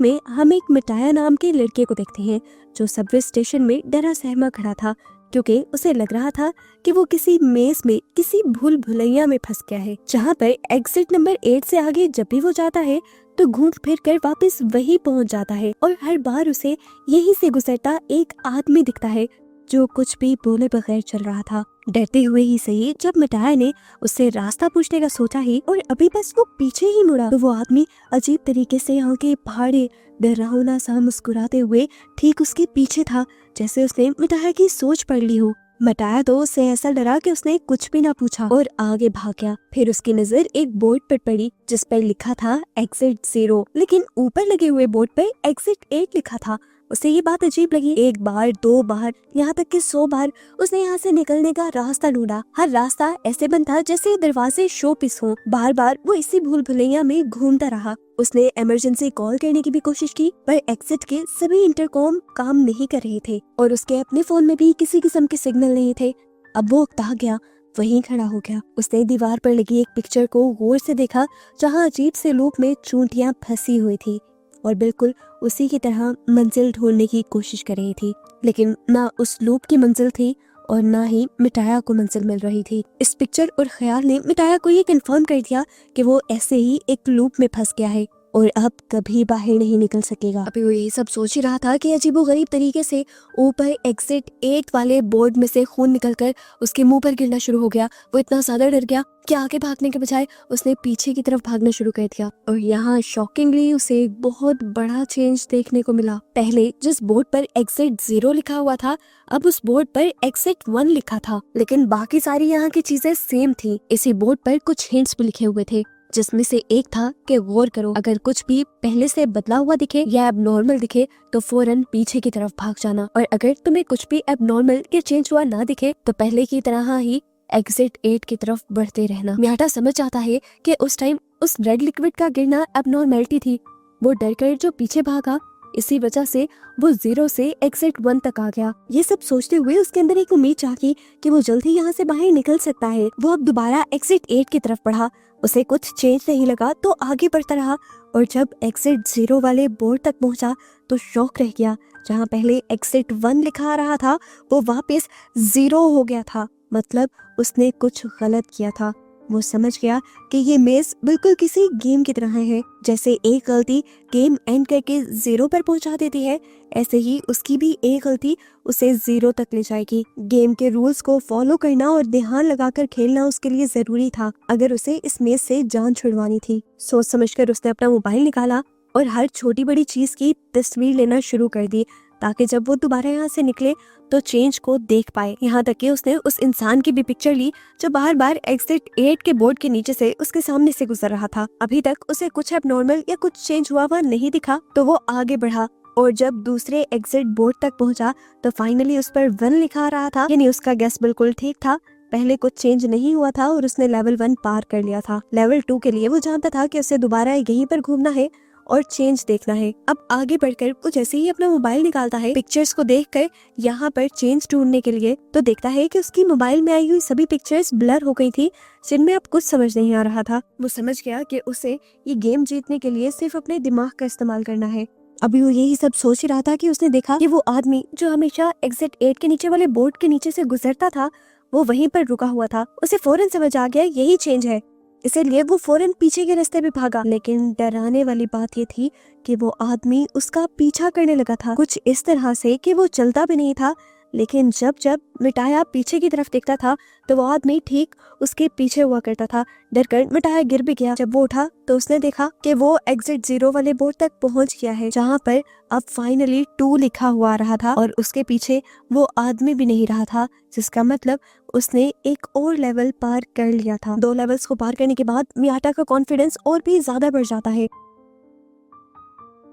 में हम एक मिटाया नाम के लड़के को देखते हैं जो सबवे स्टेशन में डरा सहमा खड़ा था क्योंकि उसे लग रहा था कि वो किसी मेज में किसी भूल भुलैया में फंस गया है, जहाँ पर एग्जिट नंबर 8 से आगे जब भी वो जाता है तो घूम फिर कर वापस वही पहुंच जाता है और हर बार उसे यहीं से गुजरता एक आदमी दिखता है जो कुछ भी बोले बगैर चल रहा था। डरते हुए ही सही, जब मिटाया ने उससे रास्ता पूछने का सोचा ही और अभी बस वो पीछे ही मुड़ा तो वो आदमी अजीब तरीके से आंखें फाड़े डरावना सा मुस्कुराते हुए ठीक उसके पीछे था, जैसे उसने मिटाया की सोच पढ़ ली हो। मिटाया तो उससे ऐसा डरा कि उसने कुछ भी ना पूछा और आगे भाग गया। फिर उसकी नजर एक बोर्ड पर पड़ी जिस पर लिखा था एग्जिट 0, लेकिन ऊपर लगे हुए बोर्ड पर एग्जिट 8 लिखा था। उसे ये बात अजीब लगी। एक बार, दो बार, यहाँ तक कि 100 बार उसने यहाँ से निकलने का रास्ता ढूंढा। हर रास्ता ऐसे बंद था जैसे दरवाजे शो पीस हो। बार बार वो इसी भूल भुलैया में घूमता रहा। उसने इमरजेंसी कॉल करने की भी कोशिश की पर एग्जिट के सभी इंटरकॉम काम नहीं कर रहे थे और उसके अपने फोन में भी किसी किस्म के सिग्नल नहीं थे। अब वो उकता गया, वहीं खड़ा हो गया। उसने दीवार पर लगी एक पिक्चर को गौर से देखा जहाँ अजीब से लूप में चूंटियां फंसी हुई थी और बिल्कुल उसी की तरह मंजिल ढूंढने की कोशिश कर रही थी, लेकिन ना उस लूप की मंजिल थी और ना ही मिटाया को मंजिल मिल रही थी। इस पिक्चर और ख्याल ने मिटाया को ये कंफर्म कर दिया कि वो ऐसे ही एक लूप में फंस गया है और अब कभी बाहर नहीं निकल सकेगा। अभी वो यही सब सोच ही रहा था कि अजीबोगरीब तरीके से ऊपर एग्जिट 8 वाले बोर्ड में से खून निकलकर उसके मुंह पर गिरना शुरू हो गया। वो इतना ज्यादा डर गया कि आगे भागने के बजाय उसने पीछे की तरफ भागना शुरू कर दिया और यहाँ शॉकिंगली उसे एक बहुत बड़ा चेंज देखने को मिला। पहले जिस बोर्ड पर एग्जिट 0 लिखा हुआ था, अब उस बोर्ड पर एग्जिट 1 लिखा था, लेकिन बाकी सारी यहाँ की चीजें सेम थी। इसी बोर्ड पर कुछ हिंट्स भी लिखे हुए थे जिसमें से एक था कि गौर करो, अगर कुछ भी पहले से बदला हुआ दिखे या एबनॉर्मल दिखे तो फौरन पीछे की तरफ भाग जाना, और अगर तुम्हें कुछ भी एबनॉर्मल या चेंज हुआ ना दिखे तो पहले की तरह ही एग्जिट 8 की तरफ बढ़ते रहना। मियाटा समझ जाता है कि उस टाइम उस रेड लिक्विड का गिरना एबनॉर्मेलिटी थी। वो डर कर जो पीछे भागा, इसी वजह से वो 0 से एग्जिट 1 तक आ गया। ये सब सोचते हुए उसके अंदर एक उम्मीद जागी कि वो जल्द ही यहाँ से बाहर निकल सकता है। वो अब दोबारा एग्जिट 8 की तरफ बढ़ा। उसे कुछ चेंज नहीं लगा तो आगे बढ़ता रहा और जब एग्जिट 0 वाले बोर्ड तक पहुंचा तो शॉक रह गया। जहाँ पहले एग्जिट 1 लिखा आ रहा था वो वापस 0 हो गया था। मतलब उसने कुछ गलत किया था। वो समझ गया कि ये मेज बिल्कुल किसी गेम की तरह है। जैसे एक गलती गेम एंड करके 0 पर पहुंचा देती है, ऐसे ही उसकी भी एक गलती उसे 0 तक ले जाएगी। गेम के रूल्स को फॉलो करना और ध्यान लगाकर खेलना उसके लिए जरूरी था अगर उसे इस मेज से जान छुड़वानी थी। सोच समझकर उसने अपना मोबाइल निकाला और हर छोटी बड़ी चीज की तस्वीर लेना शुरू कर दी ताकि जब वो दोबारा यहाँ से निकले तो चेंज को देख पाए। यहाँ तक कि उसने उस इंसान की भी पिक्चर ली जो बार बार एग्जिट 8 के बोर्ड के नीचे से उसके सामने से गुजर रहा था। अभी तक उसे कुछ एबनॉर्मल या कुछ चेंज हुआ हुआ नहीं दिखा तो वो आगे बढ़ा और जब दूसरे एग्जिट बोर्ड तक पहुंचा तो फाइनली उस पर 1 लिखा आ रहा था। यानी उसका गेस बिल्कुल ठीक था, पहले कुछ चेंज नहीं हुआ था और उसने लेवल 1 पार कर लिया था। लेवल 2 के लिए वो जानता था कि उसे दोबारा यहीं पर घूमना है और चेंज देखना है। अब आगे बढ़कर वो जैसे ही अपना मोबाइल निकालता है पिक्चर्स को देखकर यहाँ पर चेंज ढूंढने के लिए, तो देखता है कि उसकी मोबाइल में आई हुई सभी पिक्चर्स ब्लर हो गई थी जिनमें अब कुछ समझ नहीं आ रहा था। वो समझ गया कि उसे ये गेम जीतने के लिए सिर्फ अपने दिमाग का इस्तेमाल करना है। अभी वो यही सब सोच ही रहा था कि उसने देखा कि वो आदमी जो हमेशा एग्जिट 8 के नीचे वाले बोर्ड के नीचे से गुजरता था वो वहीं पर रुका हुआ था। उसे फौरन समझ आ गया यही चेंज है, इसलिए वो फौरन पीछे के रास्ते पे भागा। लेकिन डराने वाली बात ये थी कि वो आदमी उसका पीछा करने लगा था, कुछ इस तरह से कि वो चलता भी नहीं था, लेकिन जब जब मिटाया पीछे की तरफ देखता था तो वो आदमी ठीक उसके पीछे हुआ करता था। डरकर मिटाया गिर भी गया। जब वो उठा तो उसने देखा कि वो एग्जिट 0 वाले बोर्ड तक पहुंच गया है जहाँ पर अब फाइनली 2 लिखा हुआ आ रहा था और उसके पीछे वो आदमी भी नहीं रहा था, जिसका मतलब उसने एक और लेवल पार कर लिया था। 2 लेवल्स को पार करने के बाद मियाटा का कॉन्फिडेंस और भी ज्यादा बढ़ जाता है।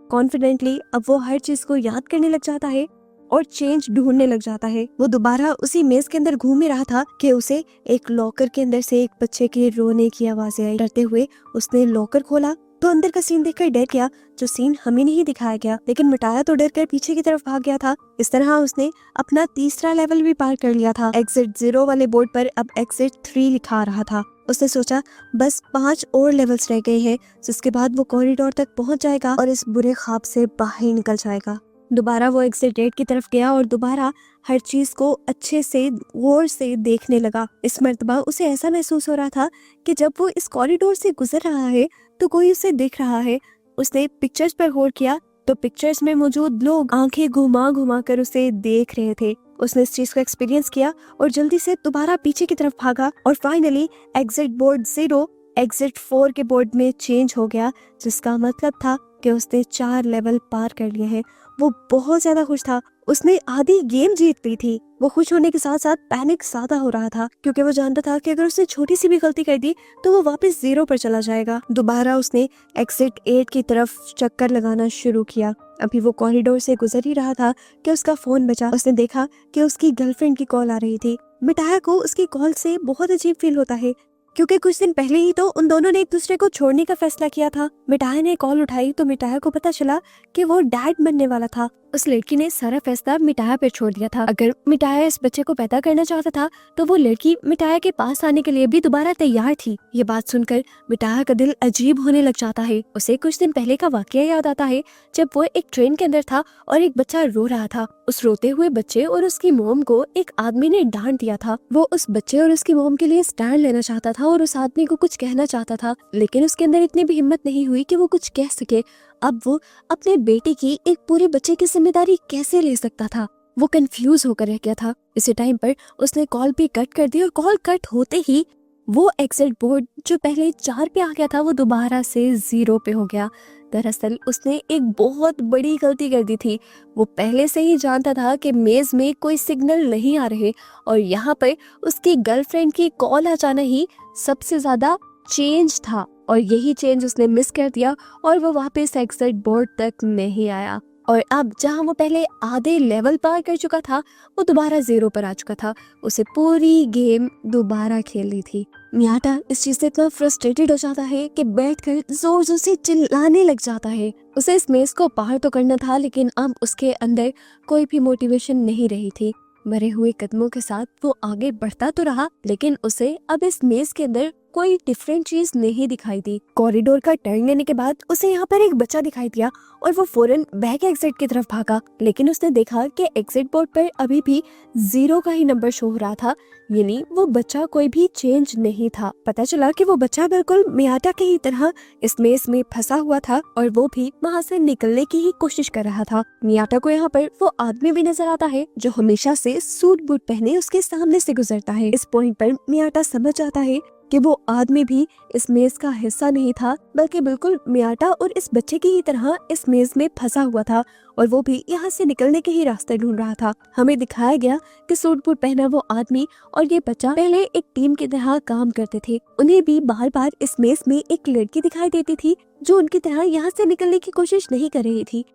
कॉन्फिडेंटली अब वो हर चीज को याद करने लग जाता है और चेंज ढूंढने लग जाता है। वो दोबारा उसी मेज के अंदर घूम ही रहा था कि उसे एक लॉकर के अंदर से एक बच्चे के रोने की आवाजें आई। डरते हुए उसने लॉकर खोला तो अंदर का सीन देखकर डर गया, जो सीन हमें नहीं दिखाया गया, लेकिन मिटाया तो डर कर पीछे की तरफ भाग गया था। इस तरह उसने अपना तीसरा लेवल भी पार कर लिया था। एग्जिट 0 वाले बोर्ड पर अब एग्जिट 3 लिखा आ रहा था। उसने सोचा बस 5 और लेवल्स रह गए हैं, जिसके बाद वो कॉरिडोर तक पहुंच जाएगा और इस बुरे ख्वाब से बाहर निकल जाएगा। दोबारा वो एग्जिट 8 की तरफ गया और दोबारा हर चीज को अच्छे से गौर से देखने लगा। इस मर्तबा उसे ऐसा महसूस हो रहा था कि जब वो इस कॉरिडोर से गुजर रहा है तो कोई उसे देख रहा है। उसने पिक्चर्स पर गौर किया तो पिक्चर्स में मौजूद लोग आंखें घुमा घुमा कर उसे देख रहे थे। उसने इस चीज को एक्सपीरियंस किया और जल्दी से दोबारा पीछे की तरफ भागा और फाइनली एग्जिट बोर्ड 0 एग्जिट 4 के बोर्ड में चेंज हो गया, जिसका मतलब था कि उसने 4 लेवल पार कर लिए हैं। वो बहुत ज्यादा खुश था। उसने आधी गेम जीत ली थी। वो खुश होने के साथ साथ पैनिक ज्यादा हो रहा था, क्योंकि वो जानता था कि अगर उसने छोटी सी भी गलती कर दी तो वो वापस 0 पर चला जाएगा। दोबारा उसने एग्जिट 8 की तरफ चक्कर लगाना शुरू किया। अभी वो कॉरिडोर से गुजर ही रहा था कि उसका फोन बजा। उसने देखा कि उसकी गर्लफ्रेंड की कॉल आ रही थी। मिटाया को उसकी कॉल से बहुत अजीब फील होता है, क्योंकि कुछ दिन पहले ही तो उन दोनों ने एक दूसरे को छोड़ने का फैसला किया था। मिटाया ने कॉल उठाई तो मिटाया को पता चला कि वो डैड बनने वाला था। उस लड़की ने सारा फैसला मिटाया पर छोड़ दिया था। अगर मिटाया इस बच्चे को पैदा करना चाहता था तो वो लड़की मिटाया के पास आने के लिए भी दोबारा तैयार थी। ये बात सुनकर मिटाया का दिल अजीब होने लग जाता है। उसे कुछ दिन पहले का वाकया याद आता है, जब वो एक ट्रेन के अंदर था और एक बच्चा रो रहा था। उस रोते हुए बच्चे और उसकी मोम को एक आदमी ने डांट दिया था। वो उस बच्चे और उसकी मोम के लिए स्टैंड लेना चाहता था और उस आदमी को कुछ कहना चाहता था, लेकिन उसके अंदर इतनी भी हिम्मत नहीं हुई कि वो कुछ कह सके। अब वो अपने बेटे की एक पूरे बच्चे की जिम्मेदारी कैसे ले सकता था? वो कंफ्यूज होकर रह गया था। इसी टाइम पर उसने कॉल भी कट कर दी और कॉल कट होते ही वो एग्जिट बोर्ड जो पहले 4 पे आ गया था वो दोबारा से 0 पे हो गया। दरअसल उसने एक बहुत बड़ी गलती कर दी थी। वो पहले से ही जानता था कि मेज में कोई सिग्नल नहीं आ रहे और यहाँ पर उसकी गर्लफ्रेंड की कॉल आ जाना ही सबसे ज्यादा चेंज था, और यही चेंज उसने मिस कर दिया और वो वापस एग्जिट बोर्ड तक नहीं आया। और अब जहां वो पहले आधे लेवल पार कर चुका था वो दोबारा 0 पर आ चुका था। उसे पूरी गेम दोबारा खेलनी थी। मियाटा इस चीज से इतना फ्रस्ट्रेटेड हो जाता है कि बैठकर जोर जोर से चिल्लाने लग जाता है। उसे इस मेज को पार तो करना था, लेकिन अब उसके अंदर कोई भी मोटिवेशन नहीं रही थी। मरे हुए कदमों के साथ वो आगे बढ़ता तो रहा, लेकिन उसे अब इस मेज के अंदर कोई डिफरेंट चीज नहीं दिखाई दी। कॉरिडोर का टर्न लेने के बाद उसे यहाँ पर एक बच्चा दिखाई दिया और वो फौरन बैक एग्जिट की तरफ भागा, लेकिन उसने देखा कि एग्जिट बोर्ड पर अभी भी 0 का ही नंबर शो हो रहा था, यानी वो बच्चा कोई भी चेंज नहीं था। पता चला कि वो बच्चा बिल्कुल मियाटा की ही तरह इस मेज में फंसा हुआ था और वो भी वहाँ से निकलने की ही कोशिश कर रहा था। मियाटा को यहाँ पर वो आदमी भी नजर आता है जो हमेशा से सूट बूट पहने उसके सामने से गुजरता है। इस पॉइंट पर मियाटा समझ जाता है कि वो आदमी भी इस मेज का हिस्सा नहीं था, बल्कि बिल्कुल मियाटा और इस बच्चे की ही तरह इस मेज में फंसा हुआ था और वो भी यहाँ से निकलने के ही रास्ते ढूंढ रहा था। हमें दिखाया गया कि सूट बूट पहना वो आदमी और ये बच्चा पहले एक टीम की तरह काम करते थे। उन्हें भी बार बार इस मेज में एक लड़की दिखाई देती थी जो उनकी तरह यहाँ से निकलने की कोशिश नहीं कर रही थी।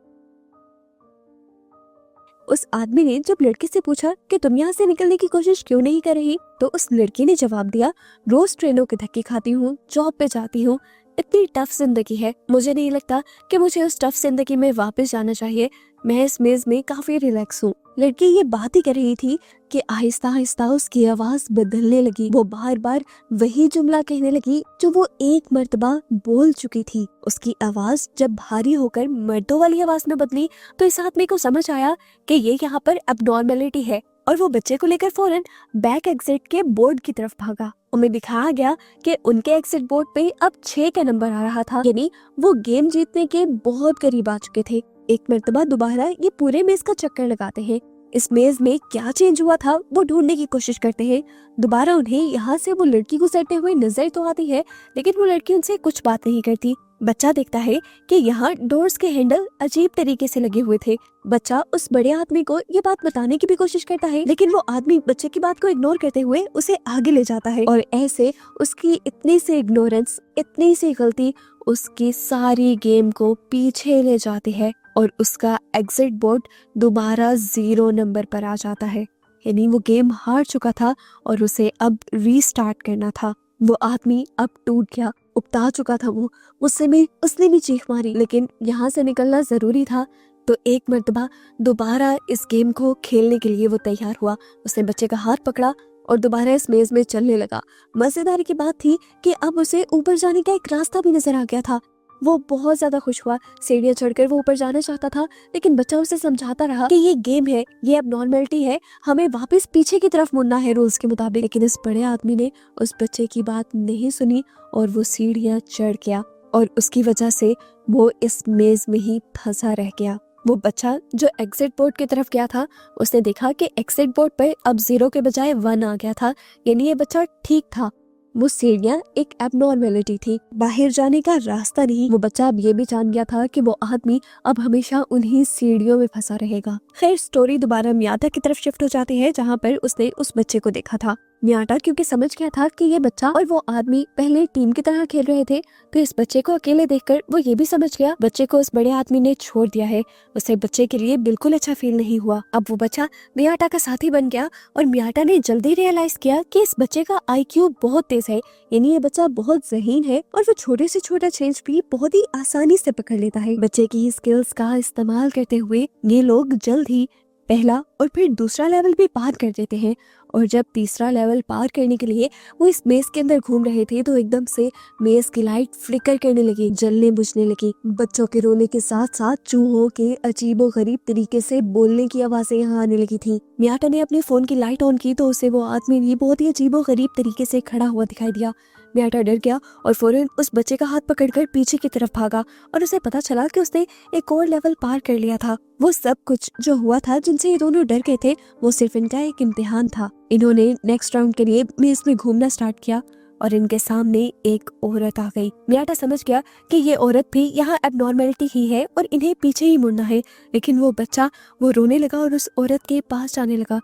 उस आदमी ने जब लड़की से पूछा कि तुम यहाँ से निकलने की कोशिश क्यों नहीं कर रही, तो उस लड़की ने जवाब दिया, रोज ट्रेनों के धक्के खाती हूँ, जॉब पे जाती हूँ, इतनी टफ जिंदगी है, मुझे नहीं लगता कि मुझे उस टफ जिंदगी में वापस जाना चाहिए। मैं इस मेज में काफी रिलैक्स हूँ। लड़की ये बात ही कर रही थी कि आहिस्ता आहिस्ता उसकी आवाज बदलने लगी। वो बार बार वही जुमला कहने लगी जो वो एक मर्तबा बोल चुकी थी। उसकी आवाज जब भारी होकर मर्दों वाली आवाज में बदली तो इस आदमी को समझ आया कि ये यहाँ पर एबनॉर्मलिटी है और वो बच्चे को लेकर फौरन बैक एग्जिट के बोर्ड की तरफ भागा। उन्हें दिखाया गया कि उनके एग्जिट बोर्ड पे अब 6 का नंबर आ रहा था, यानी वो गेम जीतने के बहुत करीब आ चुके थे। एक मर्तबा दोबारा ये पूरे मेज का चक्कर लगाते हैं। इस मेज में क्या चेंज हुआ था वो ढूंढने की कोशिश करते हैं। दोबारा उन्हें यहाँ से वो लड़की गुजरते हुए नजर तो आती है, लेकिन वो लड़की उनसे कुछ बात नहीं करती। बच्चा देखता है कि यहाँ डोर्स के हैंडल अजीब तरीके से लगे हुए थे। बच्चा उस बड़े आदमी को ये बात बताने की भी कोशिश करता है, लेकिन वो आदमी बच्चे की बात को इग्नोर करते हुए उसे आगे ले जाता है और ऐसे उसकी इतनी सी इग्नोरेंस, इतनी सी गलती उसकी सारी गेम को पीछे ले जाती है और उसका एग्जिट बोर्ड दोबारा 0 नंबर पर आ जाता है। यानी वो गेम हार चुका था और उसे अब रीस्टार्ट करना था। वो आदमी अब टूट गया। उपता चुका था वो। उसने भी चीख मारी, लेकिन यहाँ से निकलना जरूरी था। तो एक मर्तबा दोबारा इस गेम को खेलने के लिए वो तैयार हुआ। उसने बच्चे का हाथ पकड़ा और दोबारा इस मेज में चलने लगा। मजेदारी की बात थी कि अब उसे ऊपर जाने का एक रास्ता भी नजर आ गया था। वो बहुत ज्यादा खुश हुआ। सीढ़ियां चढ़कर वो ऊपर जाना चाहता था, लेकिन बच्चा उसे समझाता रहा कि ये गेम है, ये अब नॉर्मेलिटी है, हमें वापस पीछे की तरफ मुड़ना है रूल्स के मुताबिक। लेकिन इस बड़े आदमी ने उस बच्चे की बात नहीं सुनी और वो सीढ़ियां चढ़ गया और उसकी वजह से वो इस मेज में ही फंसा रह गया। वो बच्चा जो एग्जिट बोर्ड की तरफ गया था, उसने देखा कि एग्जिट बोर्ड पर अब 0 के बजाय 1 आ गया था, यानी ये बच्चा ठीक था। वो सीढ़ियां एक एबनॉर्मेलिटी थी, बाहर जाने का रास्ता नहीं। वो बच्चा अब ये भी जान गया था कि वो आदमी अब हमेशा उन्हीं सीढ़ियों में फंसा रहेगा। खैर, स्टोरी दोबारा मियाटा की तरफ शिफ्ट हो जाती है, जहाँ पर उसने उस बच्चे को देखा था। मियाटा क्योंकि समझ गया था कि ये बच्चा और वो आदमी पहले टीम की तरह खेल रहे थे, तो इस बच्चे को अकेले देखकर वो ये भी समझ गया बच्चे को उस बड़े आदमी ने छोड़ दिया है। उसे बच्चे के लिए बिल्कुल अच्छा फील नहीं हुआ। अब वो बच्चा मियाटा का साथी बन गया और मियाटा ने जल्दी रियलाइज किया कि इस बच्चे का IQ बहुत तेज है, यानी ये बच्चा बहुत ज़हीन है और वो छोटे से छोटा चेंज भी बहुत ही आसानी से पकड़ लेता है। बच्चे की स्किल्स का इस्तेमाल करते हुए ये लोग जल्द ही पहला और फिर दूसरा लेवल भी पार कर देते हैं। और जब तीसरा लेवल पार करने के लिए वो इस मेज के अंदर घूम रहे थे, तो एकदम से मेज की लाइट फ्लिकर करने लगी, जलने बुझने लगी। बच्चों के रोने के साथ साथ चूहों के अजीबो गरीब तरीके से बोलने की आवाजें यहाँ आने लगी थी। मियाटा ने अपने फोन की लाइट ऑन की तो उसे वो आदमी भी बहुत ही अजीबो गरीब तरीके से खड़ा हुआ दिखाई दिया। मियाटा डर गया और फौरन उस बच्चे का हाथ पकड़कर पीछे की तरफ भागा और उसे पता चला कि उसने एक और लेवल पार कर लिया था। वो सब कुछ जो हुआ था, जिनसे ये दोनों डर गए थे, वो सिर्फ इनका एक इम्तिहान था। इन्होंने नेक्स्ट राउंड के लिए मेज में घूमना स्टार्ट किया और इनके सामने एक औरत आ गई। मियाटा समझ गया कि ये औरत भी यहाँ एबनॉर्मेलिटी ही है और इन्हें पीछे ही मुड़ना है। लेकिन वो बच्चा वो रोने लगा और उस औरत के पास जाने लगा।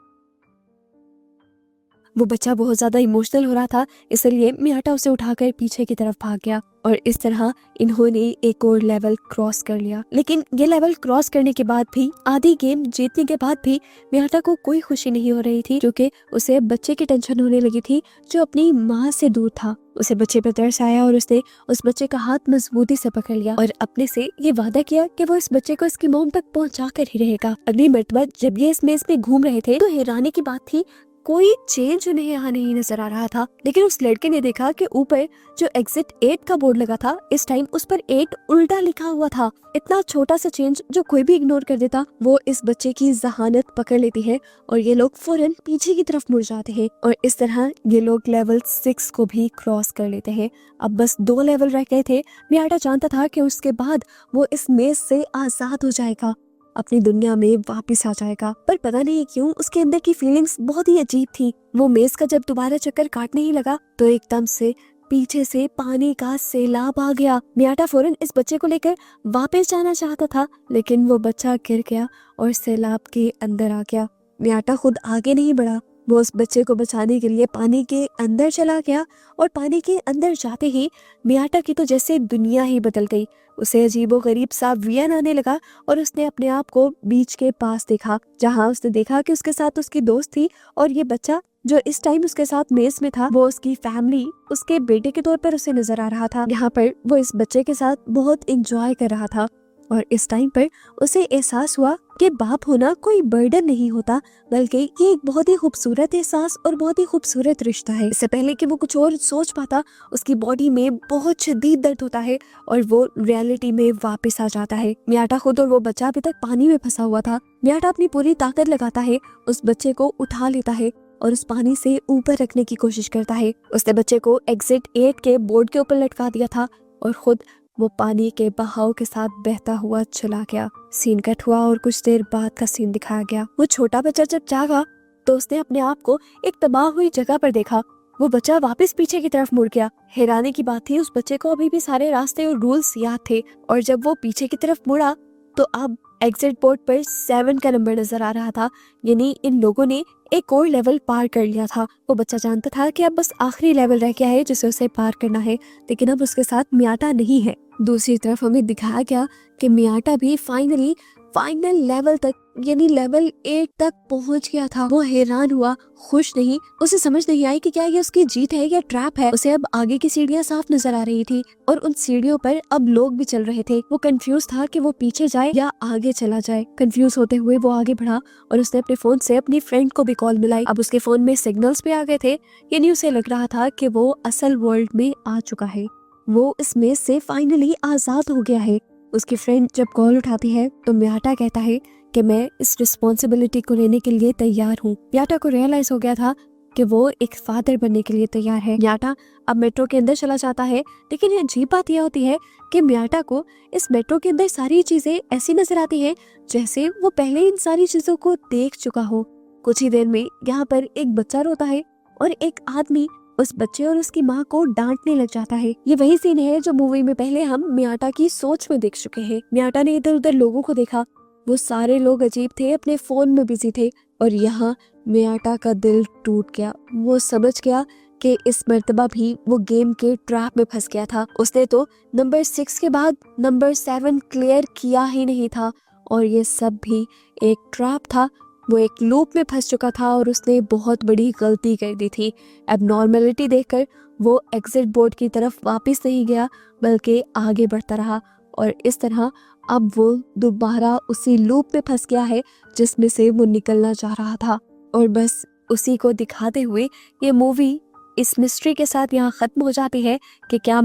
वो बच्चा बहुत ज्यादा इमोशनल हो रहा था, इसलिए मियाटा उसे उठाकर पीछे की तरफ भाग गया और इस तरह इन्होंने एक और लेवल क्रॉस कर लिया। लेकिन ये लेवल क्रॉस करने के बाद भी, आधी गेम जीतने के बाद भी मियाटा को कोई खुशी नहीं हो रही थी, क्योंकि उसे बच्चे की टेंशन होने लगी थी जो अपनी माँ से दूर था। उसे बच्चे पर तरस आया और उसने उस बच्चे का हाथ मजबूती से पकड़ लिया और अपने से ये वादा किया कि वो इस बच्चे को इसकी मोम तक पहुंचा कर ही रहेगा। अगली मर्तबा जब ये इस मेज में घूम रहे थे, तो हैरानी की बात थी कोई चेंज उन्हें यहाँ नहीं नजर आ रहा था। लेकिन उस लड़के ने देखा कि ऊपर जो एग्जिट 8 का बोर्ड लगा था, इस टाइम उस पर 8 उल्टा लिखा हुआ था। इतना छोटा सा चेंज जो कोई भी इग्नोर कर देता, वो इस बच्चे की जहानत पकड़ लेती है और ये लोग फौरन पीछे की तरफ मुड़ जाते हैं और इस तरह ये लोग लेवल 6 को भी क्रॉस कर लेते हैं। अब बस 2 लेवल रह गए थे। मियाटा जानता था कि उसके बाद वो इस मेज से आजाद हो जाएगा, अपनी दुनिया में वापस आ जाएगा, पर पता नहीं क्यों उसके अंदर की फीलिंग्स बहुत ही अजीब थी। वो मेज का जब दोबारा चक्कर काटने ही लगा, तो एकदम से पीछे से पानी का सैलाब आ गया। मियाटा फौरन इस बच्चे को लेकर वापस जाना चाहता था, लेकिन वो बच्चा गिर गया और सैलाब के अंदर आ गया। मियाटा खुद आगे नहीं बढ़ा, वो उस बच्चे को बचाने के लिए पानी के अंदर चला गया और पानी के अंदर जाते ही मियाटा की तो जैसे दुनिया ही बदल गई। उसे अजीबो गरीब सा वियन आने लगा और उसने अपने आप को बीच के पास देखा, जहां उसने देखा कि उसके साथ उसकी दोस्त थी और ये बच्चा जो इस टाइम उसके साथ मेज में था, वो उसकी फैमिली, उसके बेटे के तौर पर उसे नजर आ रहा था। यहाँ पर वो इस बच्चे के साथ बहुत एंजॉय कर रहा था और इस टाइम पर उसे एहसास हुआ कि बाप होना कोई बर्डन नहीं होता, बल्कि ये एक बहुत ही खूबसूरत एहसास और बहुत ही खूबसूरत रिश्ता है। इससे पहले कि वो कुछ और सोच पाता, उसकी बॉडी में बहुत शदीद दर्द होता है और वो रियलिटी में वापस आ जाता है। मियाटा खुद और वो बच्चा अभी तक पानी में फंसा हुआ था। मियाटा अपनी पूरी ताकत लगाता है, उस बच्चे को उठा लेता है और उस पानी से ऊपर रखने की कोशिश करता है। उसने बच्चे को एग्जिट 8 के बोर्ड के ऊपर लटका दिया था और खुद वो पानी के बहाव के साथ बहता हुआ चला गया। सीन कट हुआ और कुछ देर बाद का सीन दिखाया गया। वो छोटा बच्चा जब जागा तो उसने अपने आप को एक तबाह हुई जगह पर देखा। वो बच्चा वापस पीछे की तरफ मुड़ गया। हैरानी की बात थी, उस बच्चे को अभी भी सारे रास्ते और रूल्स याद थे और जब वो पीछे की तरफ मुड़ा तो अब एग्जिट बोर्ड पर 7 का नंबर नजर आ रहा था, यानी इन लोगों ने एक और लेवल पार कर लिया था। वो बच्चा जानता था कि अब बस आखिरी लेवल रह गया है जिसे उसे पार करना है, लेकिन अब उसके साथ मियाटा नहीं है। दूसरी तरफ हमें दिखाया गया कि मियाटा भी फाइनली फाइनल लेवल तक यानी लेवल 8 तक पहुंच गया था। वो हैरान हुआ, खुश नहीं। उसे समझ नहीं आई कि क्या ये उसकी जीत है या ट्रैप है। उसे अब आगे की सीढ़ियां साफ नजर आ रही थी और उन सीढ़ियों पर अब लोग भी चल रहे थे। वो कंफ्यूज था कि वो पीछे जाए या आगे चला जाए। कंफ्यूज होते हुए वो आगे बढ़ा और उसने अपने फोन से अपनी फ्रेंड को भी कॉल मिलाई। अब उसके फोन में सिग्नल्स भी आ गए थे, यानी उसे लग रहा था कि वो असल वर्ल्ड में आ चुका है। वो इस मेज से फाइनली आजाद हो गया है। उसकी फ्रेंड जब कॉल उठाती है तो म्याटा कहता है कि मैं इस रिस्पॉन्सिबिलिटी को लेने के लिए तैयार हूँ। म्याटा को रियलाइज हो गया था कि वो एक फादर बनने के लिए तैयार है। म्याटा अब मेट्रो के अंदर चला जाता है, लेकिन ये अजीब बात यह होती है कि म्याटा को इस मेट्रो के अंदर सारी चीजें ऐसी नजर आती हैं जैसे वो पहले इन सारी चीजों को देख चुका हो। कुछ ही देर में यहाँ पर एक बच्चा रोता है और एक आदमी उस बच्चे और उसकी माँ को डांटने लग जाता है। ये वही सीन है जो मूवी में पहले हम म्याटा की सोच में देख चुके हैं। म्याटा ने इधर उधर लोगों को देखा, वो सारे लोग अजीब थे, अपने फोन में बिजी थे और यहाँ म्याटा का दिल टूट गया। वो समझ गया कि इस मर्तबा भी वो गेम के ट्रैप में फंस गया था। उसने तो नंबर 6 के बाद नंबर 7 क्लियर किया ही नहीं था और ये सब भी एक ट्रैप था। वो एक लूप में फंस चुका था और उसने बहुत बड़ी गलती कर दी थी। एबनॉर्मलिटी देखकर वो एग्जिट बोर्ड की तरफ वापस नहीं गया बल्कि आगे बढ़ता रहा और इस तरह अब वो दोबारा उसी लूप में फंस गया है जिसमें से वो निकलना चाह रहा था। और बस उसी को दिखाते हुए ये मूवी इस मिस्ट्री के साथ यहाँ खत्म हो जाती है कि क्या